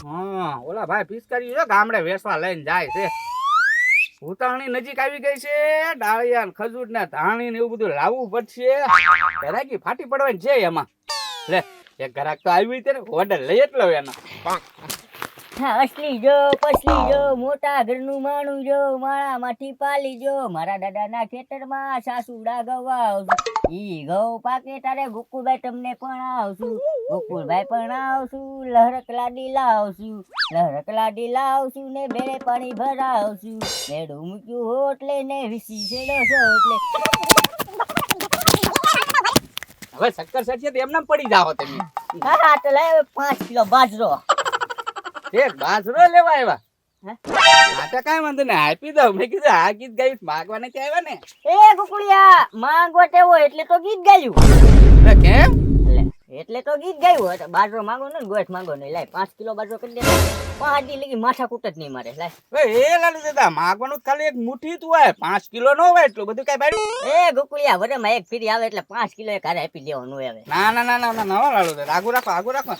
હા ઓલા ભાઈ પિચકારી જો ગામડે વેસવા લઈને જાય છે. ઉતાવળી નજીક આવી ગઈ છે. ડાળિયા ને ખજૂર ને ધાણી ને એવું બધું લાવવું પડશે. ઘરાકી ફાટી પડવાની છે એમાં. લે એક ઘરાક તો આવી તે ઓર્ડર લઈ એટલો એનો. હા અસલી જો પસલી જો મોટા ઘરનું માણું જો માળા માંથી પાલી જો મારા દાદાના ખેતરમાં સાસુડા ગવા ઈ ઘઉં પાકે તારે ગોકુળભાઈ તમને પણ આવશું ગોકુળભાઈ પણ આવશું લહરક લાડી લાવશું લહરક લાડી લાવશું ને બેડે પાણી ભરાવશું બેડું મૂક્યું હોટલે ને વિસી છેડો છો એટલે હવે શક્કર સચ્ચે તો એમને પડી જાઓ તમે. હા તો લે 5 કિલો બાજરો એક બાજરો લેવા આવ્યા. હા તો કાંઈ વાંધો નહીં આપી દઉં. મેં કીધું આ ગીત ગાયું માગવા નથી આવ્યા ને. એ ગોકુળિયા માંગવા ટેવો એટલે તો ગીત ગાયું કેમ એટલે તો ગીત ગાયું એટલે બાજરો માંગો ને ગોઠ માંગો નહીં લાય 5 કિલો બાજરો કરી દે 5 દી લગી માથા કૂટ જ નહીં મારે લાય એ લાલુ દાદા માગવાનું ખાલી એક મુઠ્ઠી તું હોય 5 કિલો નો હોય એટલું બધું કઈ બાડ્યું. એ ગોકુળિયા વરેમાં એક ફીરી આવે એટલે 5 કિલો એક હારે આપી દેવાનું આવે. ના ના ના ના ના લાલુ દાદા આગુ રાખો.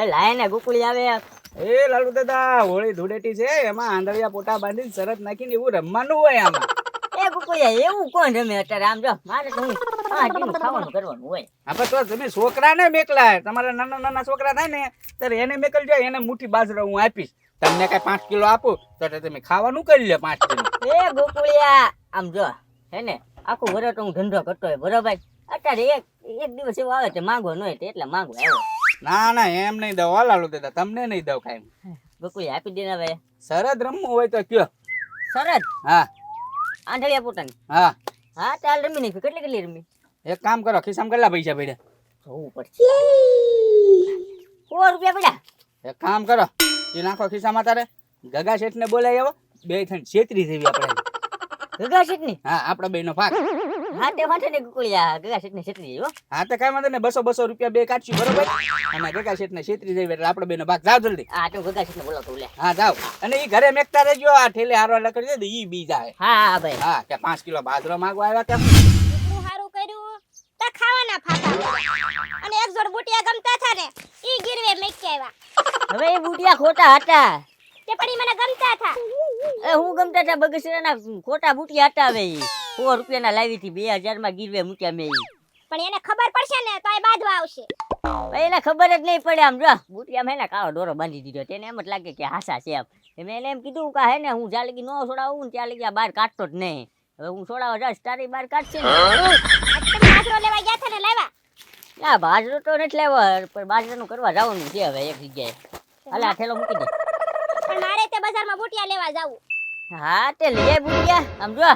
એ લાય ને ગોકુળિયા આવે એ લાલુ દાદા હોળી ધૂળેટી છે એમાં આંધળિયા પોટા બાંધીને શરત નાખીને એવું રમવાનું હોય આમાં. એ ગોકુળિયા એવું કોણ રમે અત્યારે આમ જો મારે તો ખાવાનું કરવાનું હોય. આપણે તો તમે છોકરા ને મેકલાય તમારા નાના નાના છોકરા થાય ને ત્યારે એને મેકલજો એને મુઠ્ઠી બાજરો હું આપીશ. તમને કઈ 5 કિલો આપું તો તમે ખાવાનું કરી લે 5 કિલો. એ ગોકુળિયા આમ જો હે ને આખું વરસ હું ધંધો કરતો હોય બરોબર અત્યારે એક દિવસ એવો આવે તો માંગો ન હોય એટલે માંગો આવ્યો. ના ના એમ નહીં દઉં લાલુ દાદા તમને નહીં દઉં કાંઈ. ગોકુળિયા આપી દે ને હવે શરદ રમવું હોય તો કયો. સરસ હા આંધળિયા પોતાની હા હા ચાલ રમી નાખી કેટલી રમી એક કામ કરો ખિસ્સામાં કેટલા પૈસા પડ્યા. જોવું પડશે 100 રૂપિયા પડ્યા. એક કામ કરો એ નાખો ખિસ્સામાં તારે ગગા શેઠ ને બોલાય આવો બે થઈને છેતરી જેવી આપણે. ગગા શેઠ ની હા આપડે બે નો ભાગ. હા તે વાંધો ને ગોકુળિયા ગગા શેઠ ને છેતરી હો. હા તો કઈ વાંધો ને 200 રૂપિયા બે કાઢશું બરોબર અને ગગા શેઠ ને છેતરી જેવી એટલે આપડે બે નો ભાગ. જાવ જલ્દી. હા તો ગગા શેઠ ને બોલાવતો લે. હા જાવ અને ઈ ઘરે મેકતા રહેજો આ ઠેલે હારવા લખડી દે ઈ બી જાય. હા ભાઈ હા કે 5 કિલો બાજરો માંગવા આવ્યા કેમ એટલું સારું કર્યું તો ખાવાના ફાફા અને એક જોડ બુટિયા ગમતા હતા ને ઈ ગીરવે મેકી આવ્યા. હવે એ બુટિયા ખોટા હતા તે પણ ઈ મને ગમતા હતા. એ હું ગમતા હતા બગસરાના ખોટા બુટિયા હતા હવે 100 રૂપિયાના લાવી હતી 2000 માં ગીરવે મૂક્યા મેં. પણ એને ખબર પડશે ને તો એ બાંધવા આવશે. એને ખબર જ નહીં પડે આમ જો બુટિયામાં હે ને કાળો દોરો બાંધી દીધો તેને એમ જ લાગે કે હાસા છે એમ મેં એને એમ કીધું કે હે ને હું જ્યાં લગી ન છોડાવું ને ત્યાં લગી આ બહાર કાઢતો જ નહીં. હવે હું છોડાવવા જાઉં તારી બહાર કાઢશે ને. તમે બાજરો લેવા ગયા હતા ને લાવ્યા. ના બાજરો તો નથી લેવા પણ બાજરાનું કરવા જવાનું છે હવે એક જગ્યાએ. હાલે આ થેલો મૂકી દે. પણ મારે તે બજારમાં બુટિયા લેવા જાવું. હા તે લઈ બુટિયા આમ જો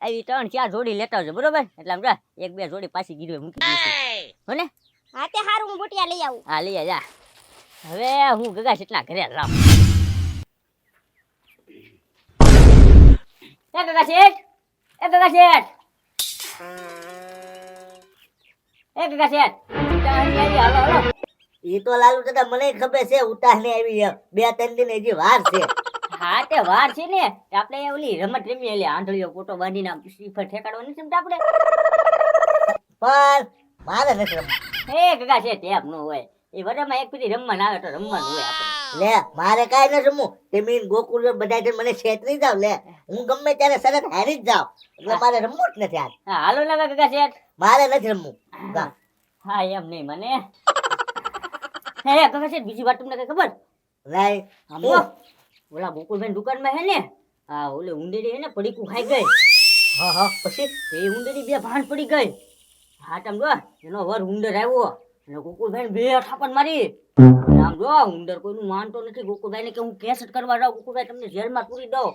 આવી 3-4 જોડી લેતા આવજો બરોબર એટલે આમ જો 1-2 જોડી પાછી ગીરવે મૂકી દઈશું હો ને. હા તે હારું હું બુટિયા લઈ આવું. હા લઈ જા. હવે હું ગગા શેઠના ઘરે લાવ. એ ગગા શેઠ એ ગગા શેઠ એ ગગા શેઠ ઉતાહણી આવી હાલો હાલો. ઈ તો લાલુ દાદા મને ખબર છે ઉતાહણી આવી 2-3 દિન હજી વાર છે. હા તે વાર છે ને આપણે ઓલી રમત રમીએ એટલે આંધળીઓ પોટો બાંધીને શ્રીફળ ઠેકાડવો નથી સમતા આપણે. પણ મારે નથી રમવું. એ ગગા શેઠ એમ ન હોય એ વરમાં એક ફરી રમવા આવે તો રમવાનું હોય આપણે. લે મારે કાઈ ન રમવું તમે ગોકુળ બધા જણ મને છેતરી જાવ લે હું ગમે ત્યારે સરત હારી જ જાવ એટલે મારે રમવું જ નથી આજ. હા હાલો લાગે ગગા શેઠ. મારે નથી રમવું. હા એમ નહીં મને હે ગગા શેઠ બીજી વાત તમને કઈ ખબર લાય આમ ઓલા ગોકુળભાઈ દુકાનમાં હે ને હા ઓલે ઉંદેડી હે ને પડીકું ખાઈ ગઈ. હા હા પછી એ ઉંદેડી બે ભાન પડી ગઈ. હા તમ જો એનો વર ઉંદર આવ્યો અને ગોકુળભાઈ બે થાપણ મારી. આમ જો ઉંદર કોઈનું માનતો નથી ગોકુળભાઈને કે હું કેસ જ કરવા જાઉં ગોકુળભાઈ તમને જેલમાં પૂરી દઉં.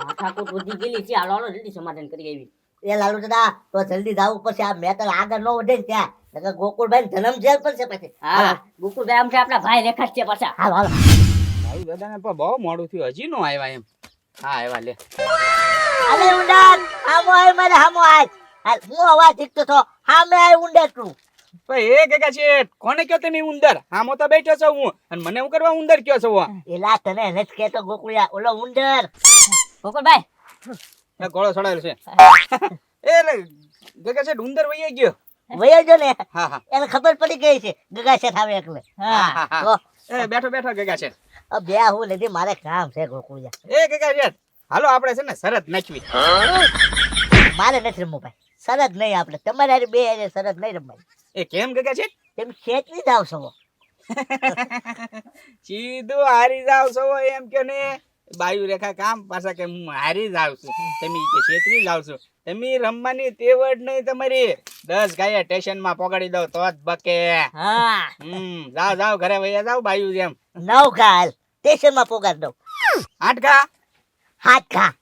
માથાકૂટ વધી ગયેલી છે હાલો હાલો જલ્દી સમાધાન કરી આવી. એ લાલુ દાદા તો જલ્દી જાવું પછી આ મેટર આગળ ન વધે ને ત્યાં નકર ગોકુળભાઈ જન્મ જેલ પણ છે પછી. હા ગોકુળભાઈ આમ છે આપણા ભાઈ રેખા છે પાછા. હાલ હાલ લાલુ દાદાને પણ બહુ મોડું થયું હજી નો આવ્યા એમ. હા આવ્યા લે. અલે ઉંડાર હામો આય મારે હામો આય હાલ હું અવાજ દીકતો તો હામે આય ઉંડાર તું. ભાઈ એ ગગા શેઠ કોને કયો તમે ઉંદર હામો તો બેઠો છો હું અને મને હું કરવા ઉંદર કયો છો. એલા તને નથી કેતો ગોકુળિયા ઓલો ઉંદર. ગોકુળભાઈ એ ગોળો છોડાયેલો છે. એ ગગા શેઠ ઉંદર વહી ગયો. વયો જો ને હા હા એને ખબર પડી ગઈ છે ગગા શેઠ આવે એટલે. હા તો એ બેઠો બેઠો ગગા છે બે હું નથી મારે કામ છે ગોકુળિયા. એ ગગા છે હાલો આપણે છે ને શરત નાખવી મારે નથી રમવું ભાઈ, સરદ નહીં આપણે તમારે હારે બે હારે સરદ નહીં રમવાય. એ કેમ ગગા છે તેમ ખેંચી જાવ છો. સીધું હારી જાવ છો એમ કે ને બાયુ રેખા કામ પાછા કે હું હારી જાવ છું તમે કે છેતરી જાવ છો તમે રમવાની તેવડ નહીં તમારી 10 ગાયા સ્ટેશન માં પકડી દો તો જ બકે હા જાવ જાવ ઘરે વયા જાવ બાયુ જેમ 9 ઘા સ્ટેશન માં પોગાડ દઉં. 8 ઘા 7 ઘા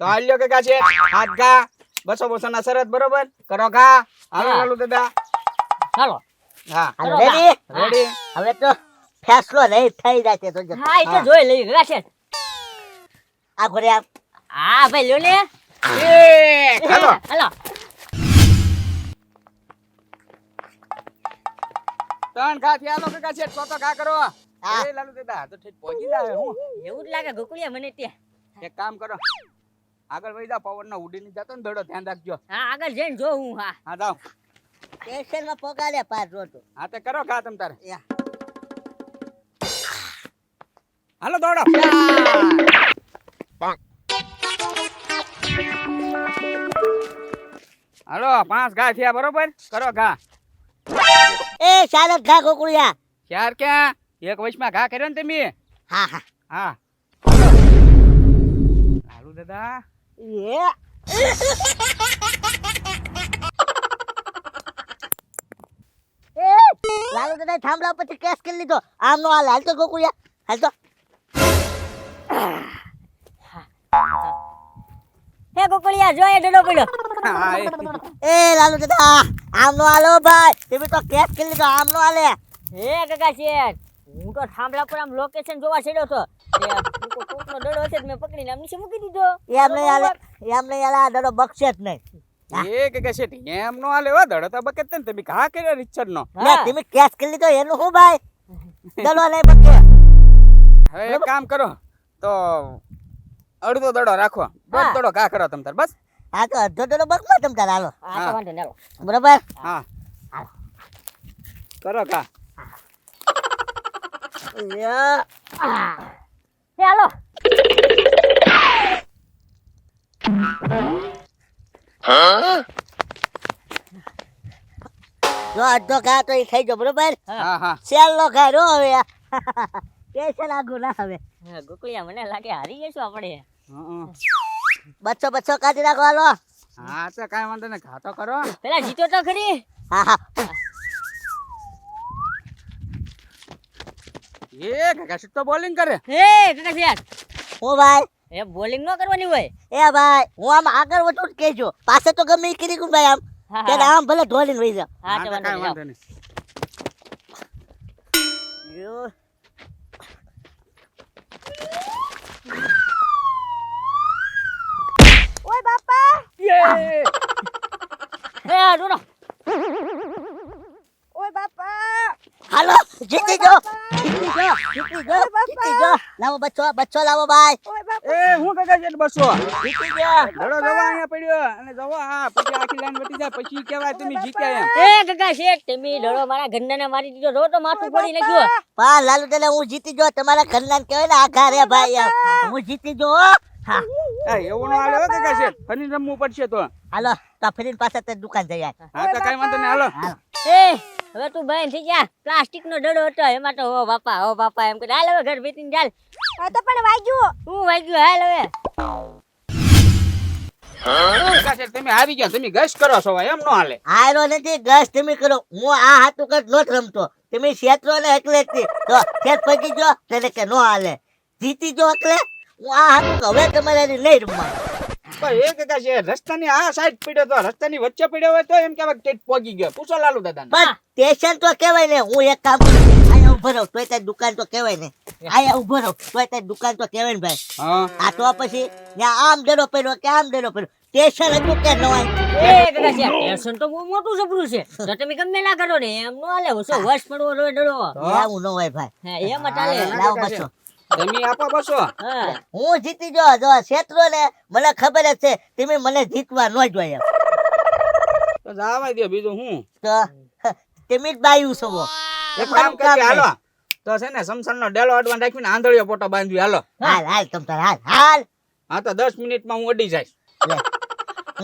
તો હાલ્યો ગગા છે 8 ઘા 200 ના શરત બરોબર કરો ઘા હાલો હા. લાલુ દાદા ચાલો હા હાલો બરોબર. રેડી. રેડી હવે તો ફેસલો નહીં થઈ જાય છે તો જતો. હા એ તો હા. જોઈ લઈ ગગા છે આ ઘરે આમ હા ભાઈ લ્યો ને એ ચાલો હાલો 3 ઘા થયા લો ગગા છે તો ઘા કરો હા. એ લાલુ દાદા તો ઠીક પહોંચી જાય હું એવું જ લાગે ગોકુળિયા મને ત્યાં એક કામ કરો આગળ વહી જાવ પવન નો ઉડી ની જતો ને દડો ધ્યાન રાખજો હા આગળ જઈને જો હું હા હા જાવ સ્ટેશન માં પોગાડે પાર રોતો. હા તે કરો ઘા તમ તારે યા. હાલો દોડો હાલો 5 ઘા થયા બરોબર કરો ઘા એ શારદ ઘા ગોકુળિયા. ચાર ક્યાં એક વચમાં ઘા કર્યો ને તમે હા હા હા લાલુ દાદા એ લાલુ દાદા થાંભલા પછી કેસ કરી લીધો. આમ નો હાલ હાલતો ગોકુળિયા હાલતો. હે ગોકુળિયા જો એ ડડો પડ્યો હા એ લાલુ દાદા આમ નો હાલો ભાઈ, તમે તો કેસ કરી લીધો. આમ નો હાલે. હે ગગા શેઠ હું તો થાંભલા પર આમ લોકેશન જોવા છેડ્યો તો કોકનો ડડો હશે તો મેં પકડીને આમ નીચે મૂકી દીધો એમ નહીં હાલે, એમ નહીં હાલે. આ દડો બગશે જ નહીં. એ કે છે એમ નો હાલે હો દડો તો બકે ને તમે ઘા કર્યો રિચર્ડ નો લે, હા. તમે કેસ કરી લીધો એનું શું ભાઈ? દડો નહીં બગે. હવે એક કામ કરો તો અડધો દડો રાખો દોઢ હા. દડો ઘા કરો તમ તાર બસ આ તો અડધો દડો બગમાં તમ તાર હાલો. આ તો વાંધો નહીં હાલો. બરોબર. હા કરો ઘા યા. હે હાલો જો અડધો ઘા તો એ થઈ ગયો બરોબર. હા હા સેલ નો ઘા રો હવે. પેશન આગું ના હવે. હા, ગોકુળિયા મને લાગે હારી જઈશું આપણે હં. 200 કાઢી નાખો હાલો. હા તો કાંઈ વાંધો નહીં ઘા તો કરો પેલા જીતો તો ખરી હા હા. એ કાકા તો બોલિંગ કરે હે ગગા શેઠ હું ભાઈ એ બોલિંગ ન કરવાની હોય એ ભાઈ હું આમ આગળ વધું જ કહેજો. પાસે તો ગમે એ કરી ગયું ભાઈ આમ. હા ત્યારે હા આમ ભલે ઢોલીને વહી જાવ. હા તો તો વાંધો કાંઈ નહીં વાંધો નહીં યો. ઓય બાપા યે! હે ડોનો ઓય બાપા હાલો જીતી જો. જીતી જો. જીતી જો. જીતી જો. લાવો બચ્ચો લાવો ભાઈ. ઓય બાપા એ હું કાકા છે બસો જીતી જો. દડો જવા અહીંયા પડ્યો અને જવો હા પછી આખી લાઈન વટી જાય પછી કહેવાય તમે જીત્યા એમ એ ગગા શેઠ તમે ડળો મારા ઘરનાને મારી દીધો રો તો માથું ફોડી નાખ્યો પા લાલુ દાદા હું જીતી જો. તમારા ઘરના કહેવાય ને આઘા રે ભાઈ એમ. હું જીતી જો હો. હા એ એવું નો હાલે હો કાકા છે ફરી રમવું પડશે તો હાલો તો ફરીને પાછા તે દુકાન જઈ આય. હા તો કાંઈ વાંધો નહીં હાલો હાલો. એ હવે તું બહેન થઈ જા પ્લાસ્ટિક નો ડડો હતો એમાં તો હો બાપા એમ કે હાલ હવે ઘર બેસીને ચાલ આ તો પણ વાગ્યું હું વાગ્યું હાલ હવે કાકા છે તમે હારી ગયા તમે ગશ કરો છો એમ નો હાલે આયરો નથી ગસ તમે કરો. હું આ હાથું કર નોટ રમતો. તમે શેત્રો ને એકલે જ તો ખેત પગી જો તેને કે નો હાલે. જીતી જો એકલે. હું આ હાથું કહું, હવે તમારે હારે નહીં રમવાનું. પણ એ કાકા છે રસ્તાની આ સાઈડ પડ્યો તો રસ્તાની વચ્ચે પડ્યો હોય તો એમ કહેવાય ટેટ પોગી ગયો પૂછો લાલુ દાદાને બસ સ્ટેશન તો કહેવાય ને. હું એક કામ કરું અહીંયા ઉભો રહું તોય તારી દુકાન તો કહેવાય ને. અહીંયા ઉભો રહું તોય તારી દુકાન તો કહેવાય ને ભાઈ. હા આ તો પછી ત્યાં આમ ડરો પડ્યો કે આમ ડરો પડ્યો. સ્ટેશન હતું કે નવાય. એ ગગા શેઠ ટેન્શન તો બહુ મોટું જબરું છે તો તમે ગમે ના કરો ને એમ નો હાલે ઓછો વર્ષ પડવો રોય ડડો આવું ન હોય ભાઈ. હા એમ જ ચાલે લાવો બસો. તમે આપો બસો હા હું જીતી જો જો ક્ષેત્રો ને મને ખબર જ છે તમે મને જીતવા ન જોઈએ. તો જવા દો બીજું હું તો તમે જ બાયું છો. એક કામ કરીએ હાલો તો છે ને સમસાનનો ડેલો અડવાન રાખીને આંધળીયો પોટો બાંધવી. હાલો હાલ હાલ તમ તાર હાલ હાલ હા તો 10 મિનિટમાં હું અડી જઈશ. લે.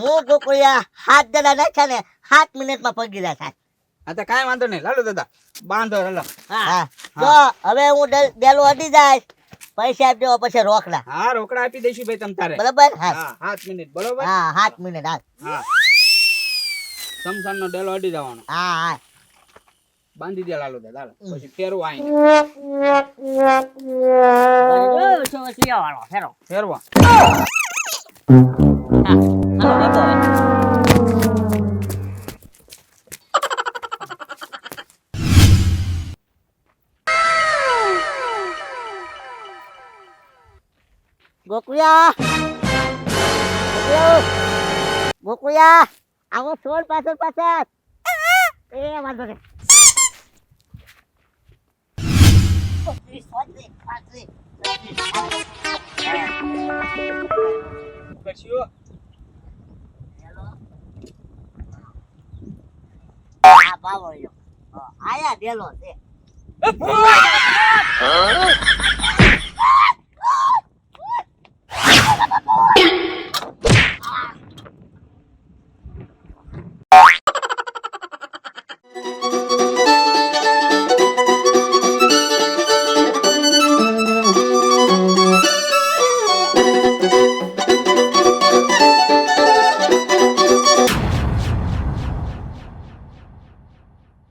હું ગોકુળિયા 7 જણા નાખ્યા ને 7 મિનિટમાં પગી રહ્યા સાહેબ. હા તો કાંઈ વાંધો નહીં. લાલુ દાદા બાંધો. હાલો હા જો હવે હું ડેલો અડી જાય પૈસા આપજો પછી રોકડા હા રોકડા આપી દઈશું ભાઈ તમ તારે. બરાબર હા હા 7 મિનિટ બરોબર. હા 7 મિનિટ હાલ હા સમસાનનો ડેલો અડી જવાનો. હા હા બાંધી દે લાલુ દાદા. હાલો. પછી ફેરવા અહીં જો સોસિયા વાળો ફેરો ફેરવા. હાલો બાબો ગોકુળિયા ગોકુળિયા આવો છોડ પાછળ પાછળ એ વાંધો નહીં પછી આ પાવો આયા ડેલો છે